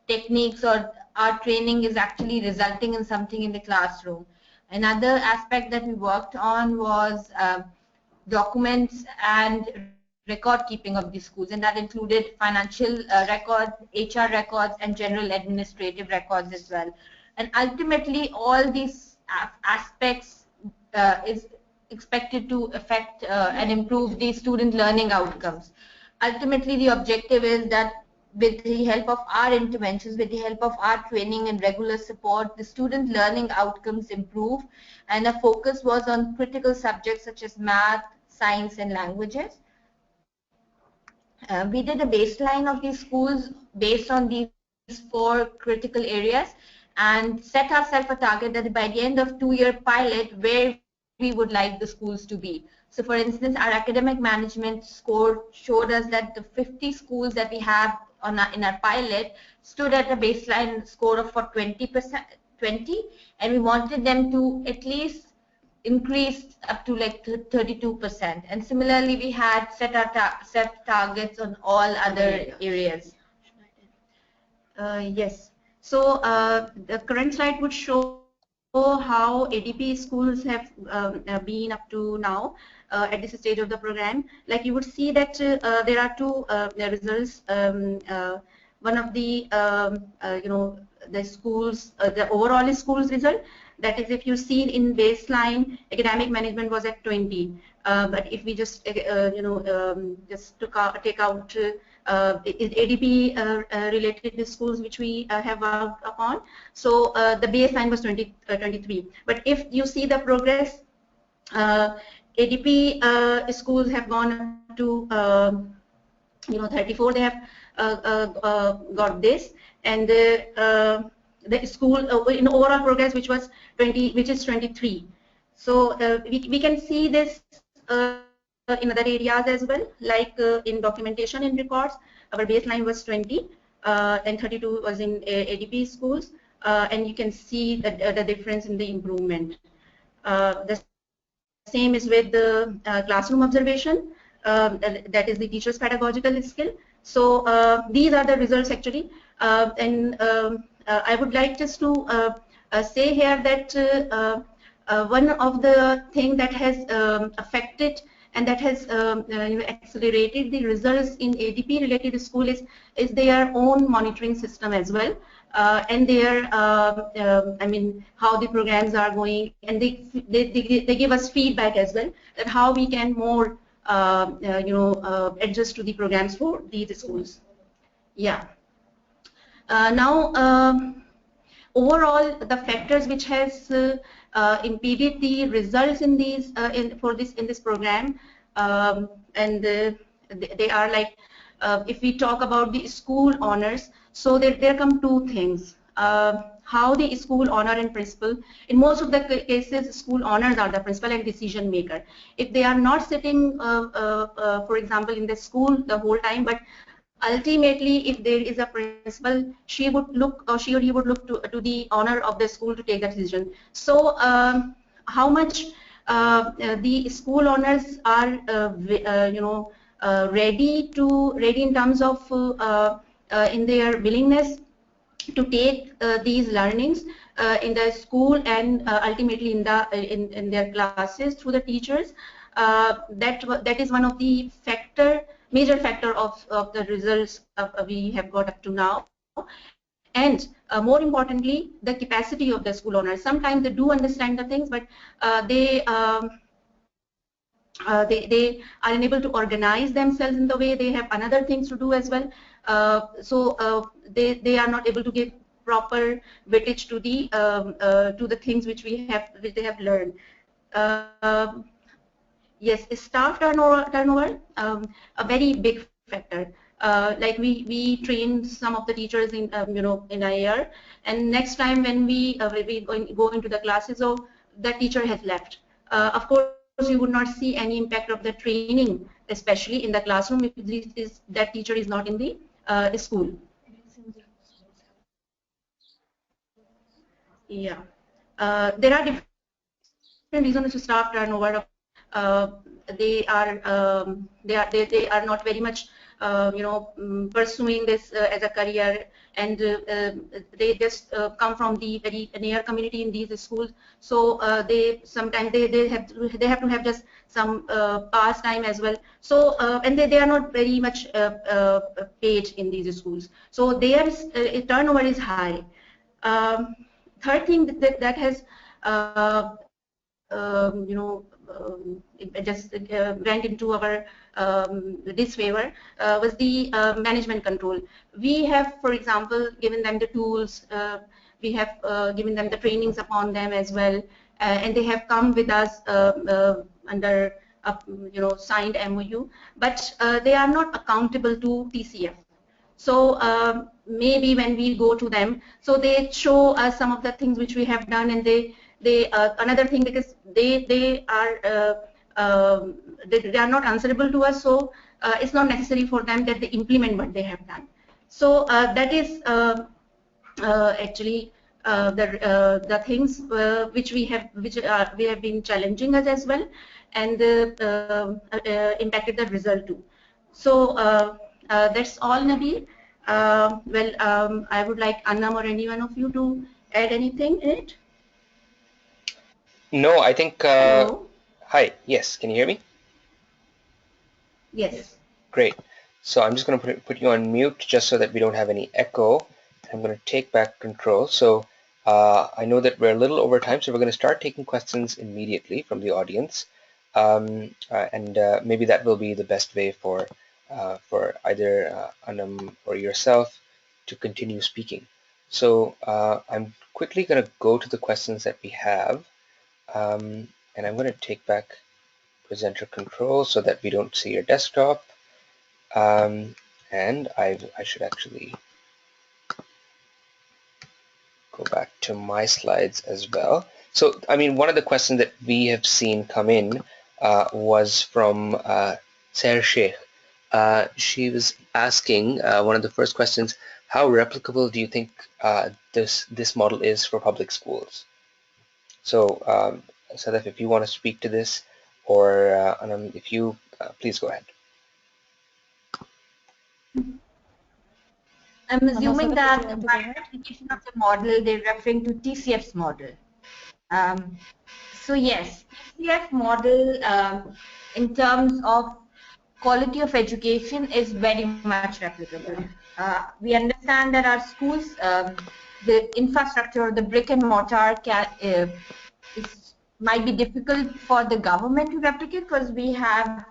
techniques or our training is actually resulting in something in the classroom. Another aspect that we worked on was documents and record keeping of the schools, and that included financial records, HR records, and general administrative records as well. And ultimately, all these aspects is expected to affect and improve the student learning outcomes. Ultimately, the objective is that with the help of our interventions, with the help of our training and regular support, the student learning outcomes improve, and the focus was on critical subjects such as math, science, and languages. We did a baseline of these schools based on these 4 critical areas, and set ourselves a target that by the end of 2-year pilot, where we would like the schools to be. So for instance, our academic management score showed us that the 50 schools that we have in our pilot stood at a baseline score of 20, and we wanted them to at least increase up to like 32%. And similarly, we had set targets on all other areas. Yes. So the current slide would show how ADP schools have been up to now at this stage of the program. Like you would see that there are 2 results. One of the the schools, the overall schools result. That is, if you see in baseline, academic management was at 20. But if we just just take out ADP related to schools which we have worked upon, so the baseline was 23. But if you see the progress, ADP schools have gone up to 34. They have got this, and the school in overall progress, which was 20, which is 23. So we can see this in other areas as well, like in documentation and records. Our baseline was 20, and 32 was in ADP schools. and you can see the difference in the improvement. The same is with the classroom observation, that is the teacher's pedagogical skill. So these are the results actually, and I would like just to say here that one of the things that has affected and that has accelerated the results in ADP related school is their own monitoring system as well, and their I mean how the programs are going, and they give us feedback as well that how we can more adjust to the programs for these schools. Yeah. Now overall the factors which has impeded the results in these in this program, and they are like, if we talk about the school honors, so there come two things. How the school honor and principal, in most of the cases school honors are the principal and decision maker. If they are not sitting for example in the school the whole time, but ultimately if there is a principal, she would look, or she or he would look to the honor of the school to take that decision. So how much the school owners are ready in terms of in their willingness to take these learnings in the school and ultimately in the in their classes through the teachers. That is one of the major factor of the results we have got up to now. And more importantly, the capacity of the school owners. Sometimes they do understand the things, but they are unable to organize themselves in the way. They have another things to do as well. So they are not able to give proper weightage to the things which they have learned. Yes, staff turnover, a very big factor. Like we train some of the teachers in in a year, and next time when we go into the classes, so that teacher has left. Of course, you would not see any impact of the training, especially in the classroom, if that teacher is not in the school. Yeah, there are different reasons to staff turnover. They are not very much pursuing this as a career, and they just come from the very near community in these schools. So they sometimes they have to have just some pastime as well. So and they are not very much paid in these schools. So their turnover is high. Third thing that has just went into our disfavor was the management control. We have, for example, given them the tools, we have given them the trainings upon them as well, and they have come with us under a signed MOU, but they are not accountable to TCF. So maybe when we go to them, so they show us some of the things which we have done, and they another thing, because they are not answerable to us, so it's not necessary for them that they implement what they have done. So that is actually the things which we have been challenging us as well, and impacted the result too. So that's all, Nabil. Well, I would like Annam or any one of you to add anything in it. No, I think. Hi. Yes. Can you hear me? Yes. Great. So I'm just going to put you on mute just so that we don't have any echo. I'm going to take back control. So I know that we're a little over time, so we're going to start taking questions immediately from the audience, and maybe that will be the best way for either Annam or yourself to continue speaking. So I'm quickly going to go to the questions that we have. And I'm going to take back presenter control so that we don't see your desktop. And I should actually go back to my slides as well. So, I mean, one of the questions that we have seen come in was from Sair Sheikh. She was asking, one of the first questions, how replicable do you think this model is for public schools? So, Sadaf, if you want to speak to this, or Anam, if you please go ahead. I'm assuming Sadaf, would you that like to go by ahead? application of the model, they're referring to TCF's model. So yes, TCF model in terms of quality of education is very much replicable. We understand that our schools, the infrastructure, the brick and mortar might be difficult for the government to replicate because we have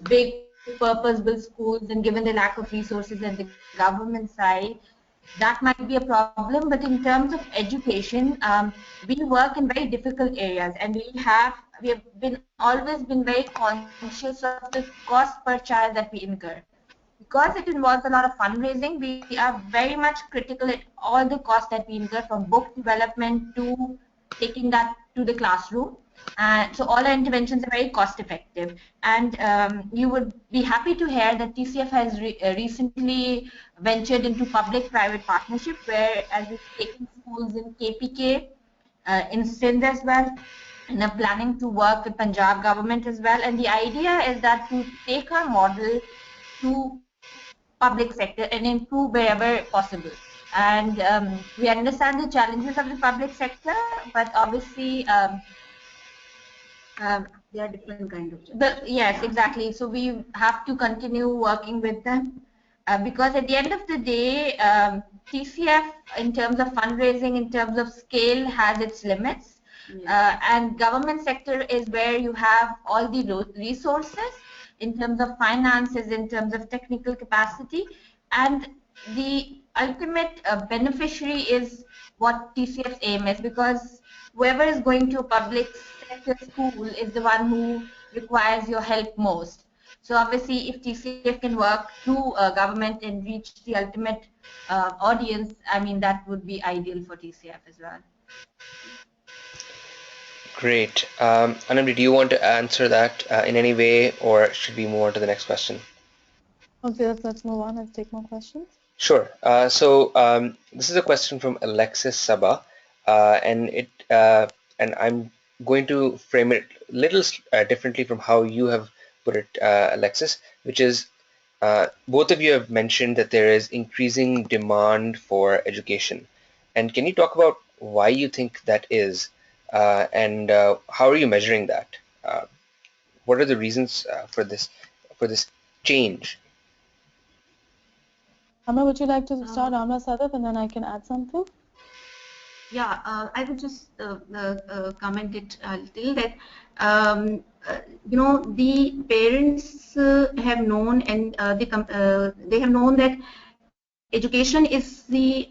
big purpose-built schools, and given the lack of resources at the government side, that might be a problem. But in terms of education, we work in very difficult areas, and we have always been very conscious of the cost per child that we incur. Because it involves a lot of fundraising, we are very much critical at all the costs that we incur, from book development to taking that to the classroom. So all our interventions are very cost effective. And you would be happy to hear that TCF has recently ventured into public-private partnership, where as it's taking schools in KPK, in Sindh as well, and are planning to work with Punjab government as well. And the idea is that to take our model to public sector and improve wherever possible. And we understand the challenges of the public sector, but obviously There are different kind of challenges. yes, exactly. So we have to continue working with them because at the end of the day, TCF in terms of fundraising, in terms of scale, has its limits. And government sector is where you have all the resources in terms of finances, in terms of technical capacity, and the ultimate beneficiary is what TCF's aim is, because whoever is going to a public sector school is the one who requires your help most. So obviously, if TCF can work through government and reach the ultimate audience, I mean, that would be ideal for TCF as well. Great. Anam, do you want to answer that in any way, or should we move on to the next question? Okay, let's move on and take more questions. Sure. This is a question from Alexis Saba, and I'm going to frame it a little differently from how you have put it, Alexis, which is both of you have mentioned that there is increasing demand for education, and can you talk about why you think that is, and how are you measuring that? What are the reasons for this change? Amra, would you like to start, Amra Sadaf, and then I can add something? Yeah, I would just comment it a little that the parents have known, and they have known that education is the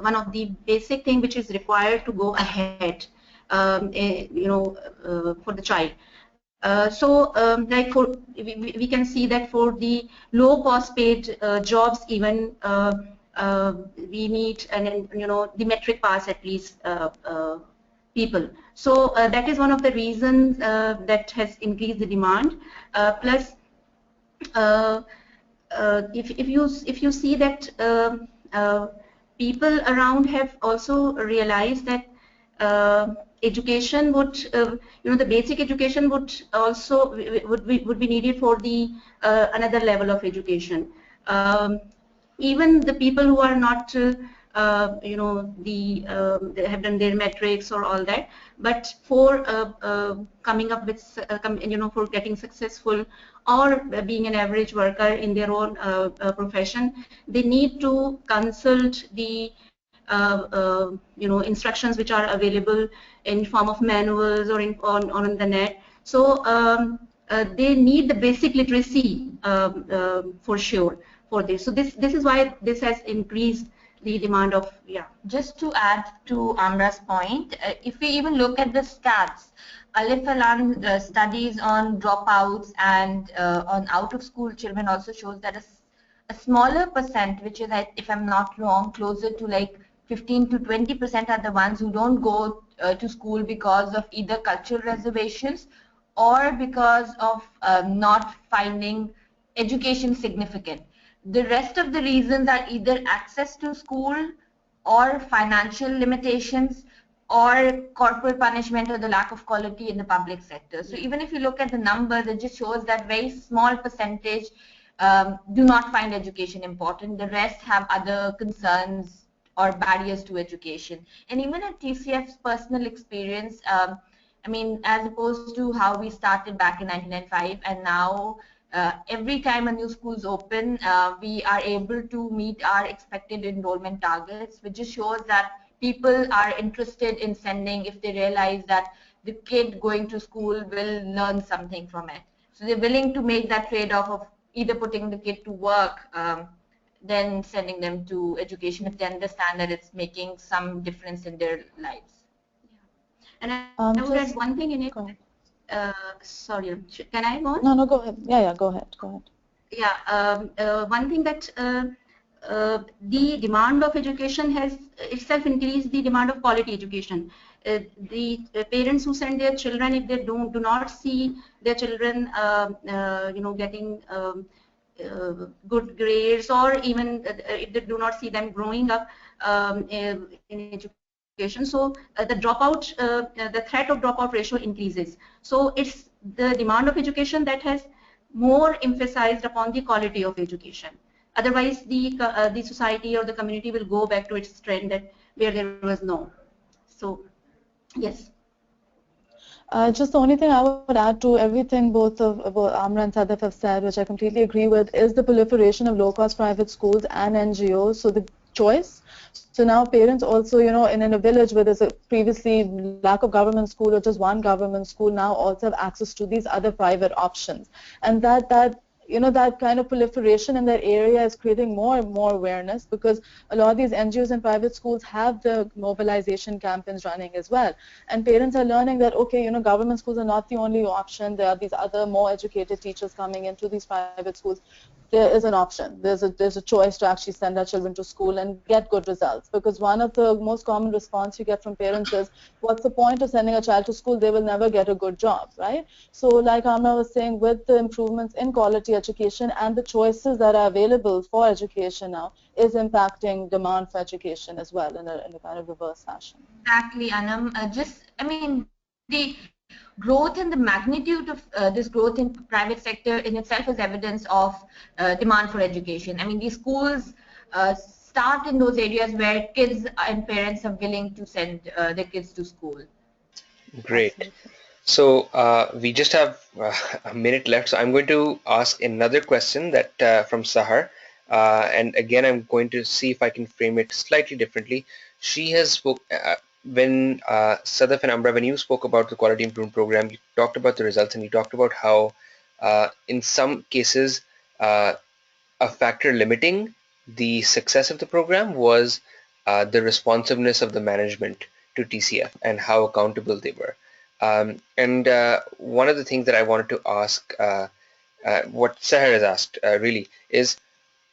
one of the basic thing which is required to go ahead, for the child. Like we can see that for the low cost paid jobs, even we need the metric pass at least people. So that is one of the reasons that has increased the demand. Plus, if you see that people around have also realized that education would, the basic education would also would be needed for the another level of education. Even the people who are not, they have done their metrics or all that, but for coming up with, for getting successful or being an average worker in their own profession, they need to consult the instructions which are available in form of manuals or on the net. So they need the basic literacy for sure for this. So this is why this has increased the demand of, yeah. Just to add to Amra's point, if we even look at the stats, Alif Alan studies on dropouts and on out-of-school children also shows that a smaller percent, which is, if I'm not wrong, closer to like 15 to 20% are the ones who don't go to school because of either cultural reservations or because of not finding education significant. The rest of the reasons are either access to school or financial limitations or corporal punishment or the lack of quality in the public sector. So even if you look at the numbers, it just shows that very small percentage do not find education important. The rest have other concerns or barriers to education. And even at TCF's personal experience, I mean, as opposed to how we started back in 1995 and now every time a new school is open, we are able to meet our expected enrollment targets, which just shows that people are interested in sending if they realize that the kid going to school will learn something from it. So they're willing to make that trade-off of either putting the kid to work than sending them to education if they understand that it's making some difference in their lives. And I would add one thing in it. Sorry, can I go on? No, go ahead. Yeah, go ahead. Yeah, one thing that the demand of education has itself increased the demand of quality education. The parents who send their children, if they do not see their children, getting good grades, or even if they do not see them growing up in education, so the dropout, the threat of dropout ratio increases. So it's the demand of education that has more emphasized upon the quality of education. Otherwise, the society or the community will go back to its trend that where there was no. So, yes. Just the only thing I would add to everything both Amra and Sadaf have said, which I completely agree with, is the proliferation of low-cost private schools and NGOs. So the choice. So now parents also, in a village where there's a previously lack of government school or just one government school, now also have access to these other private options. And that kind of proliferation in that area is creating more and more awareness, because a lot of these NGOs and private schools have the mobilization campaigns running as well. And parents are learning that, okay, government schools are not the only option. There are these other more educated teachers coming into these private schools. There is an option. There's a choice to actually send our children to school and get good results. Because one of the most common response you get from parents is, what's the point of sending a child to school? They will never get a good job, right? So like Amra was saying, with the improvements in quality education and the choices that are available for education now is impacting demand for education as well in a kind of reverse fashion. Exactly, Anam. The growth and the magnitude of this growth in private sector in itself is evidence of demand for education. I mean, these schools start in those areas where kids and parents are willing to send their kids to school. Great. Absolutely. So we just have a minute left, so I'm going to ask another question that from Sahar, and again I'm going to see if I can frame it slightly differently. She has when Sadaf and Amra, when you spoke about the quality improvement program, you talked about the results and you talked about how in some cases a factor limiting the success of the program was the responsiveness of the management to TCF and how accountable they were. And one of the things that I wanted to ask, what Sahar has asked really, is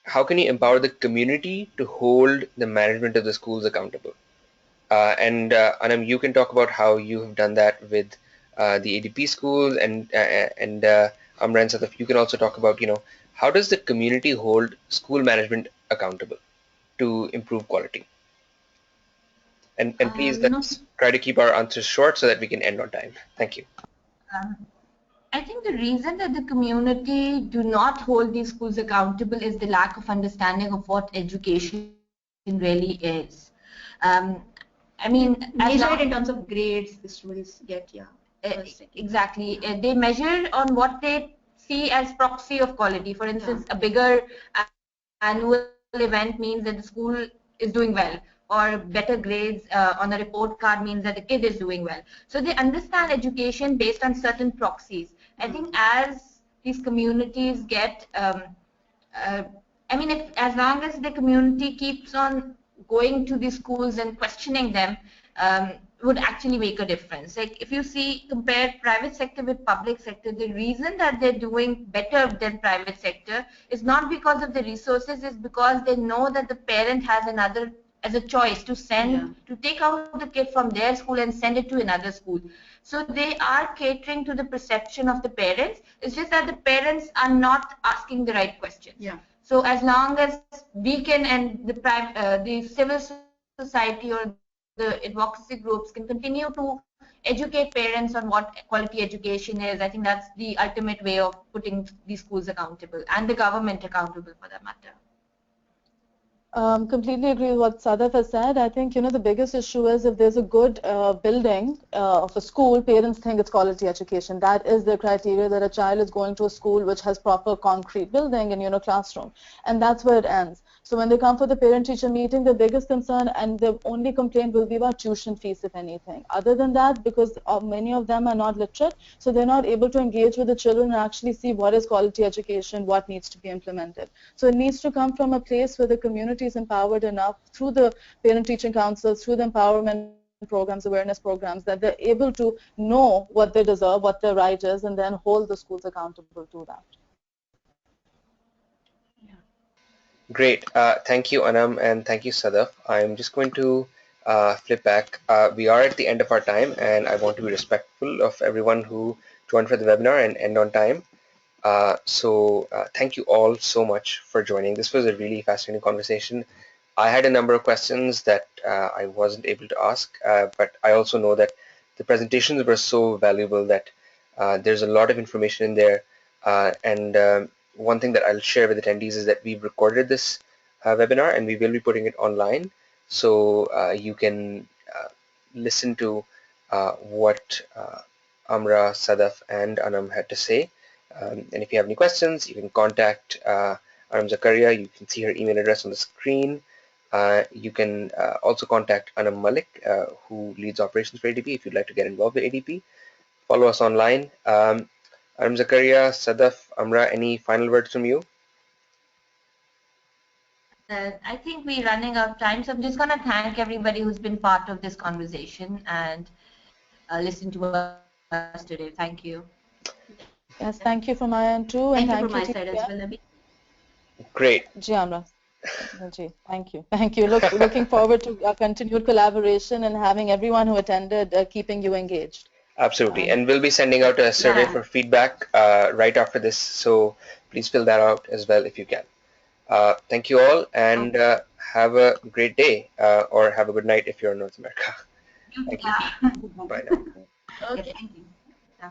how can you empower the community to hold the management of the schools accountable? And Anam, you can talk about how you have done that with the ADP schools, and Amra and Sadaf, you can also talk about, how does the community hold school management accountable to improve quality? And please let's try to keep our answers short so that we can end on time. Thank you. I think the reason that the community do not hold these schools accountable is the lack of understanding of what education really is. I mean, measured in terms of grades the students get, yeah. Exactly. They measure on what they see as proxy of quality. For instance, a bigger annual event means that the school is doing well, or better grades on a report card means that the kid is doing well. So they understand education based on certain proxies. I think as these communities get, I mean, as long as the community keeps on going to these schools and questioning them, would actually make a difference. Like if you compare private sector with public sector, the reason that they're doing better than private sector is not because of the resources, it's because they know that the parent has a choice to send, to take out the kid from their school and send it to another school. So they are catering to the perception of the parents. It's just that the parents are not asking the right questions. Yeah. So as long as we can, and the civil society or the advocacy groups can continue to educate parents on what quality education is, I think that's the ultimate way of putting these schools accountable and the government accountable for that matter. Completely agree with what Sadaf has said. I think, the biggest issue is if there's a good building of a school, parents think it's quality education. That is the criteria, that a child is going to a school which has proper concrete building and, classroom. And that's where it ends. So when they come for the parent-teacher meeting, the biggest concern and the only complaint will be about tuition fees, if anything. Other than that, because many of them are not literate, so they're not able to engage with the children and actually see what is quality education, what needs to be implemented. So it needs to come from a place where the community is empowered enough through the parent-teaching councils, through the empowerment programs, awareness programs, that they're able to know what they deserve, what their right is, and then hold the schools accountable to that. Great. Thank you, Anam, and thank you, Sadaf. I'm just going to flip back. We are at the end of our time, and I want to be respectful of everyone who joined for the webinar and end on time. So thank you all so much for joining. This was a really fascinating conversation. I had a number of questions that I wasn't able to ask, but I also know that the presentations were so valuable that there's a lot of information in there. And one thing that I'll share with attendees is that we've recorded this webinar and we will be putting it online. So you can listen to what Amra, Sadaf, and Anam had to say. And if you have any questions, you can contact Anam Zakaria. You can see her email address on the screen. You can also contact Anam Malik, who leads operations for ADP, if you'd like to get involved with ADP. Follow us online. Anam Zakaria, Sadaf, Amra, any final words from you? I think we're running out of time, so I'm just going to thank everybody who's been part of this conversation and listen to us today. Thank you. Yes, thank you from my end too. And thank you from my side as well, Nabil. Great. Amra. Thank you. Thank you. Looking forward to a continued collaboration and having everyone who attended keeping you engaged. Absolutely. And we'll be sending out a survey for feedback right after this. So please fill that out as well if you can. Thank you all, and have a great day or have a good night if you're in North America. Thank you. Bye now. Okay, thank you.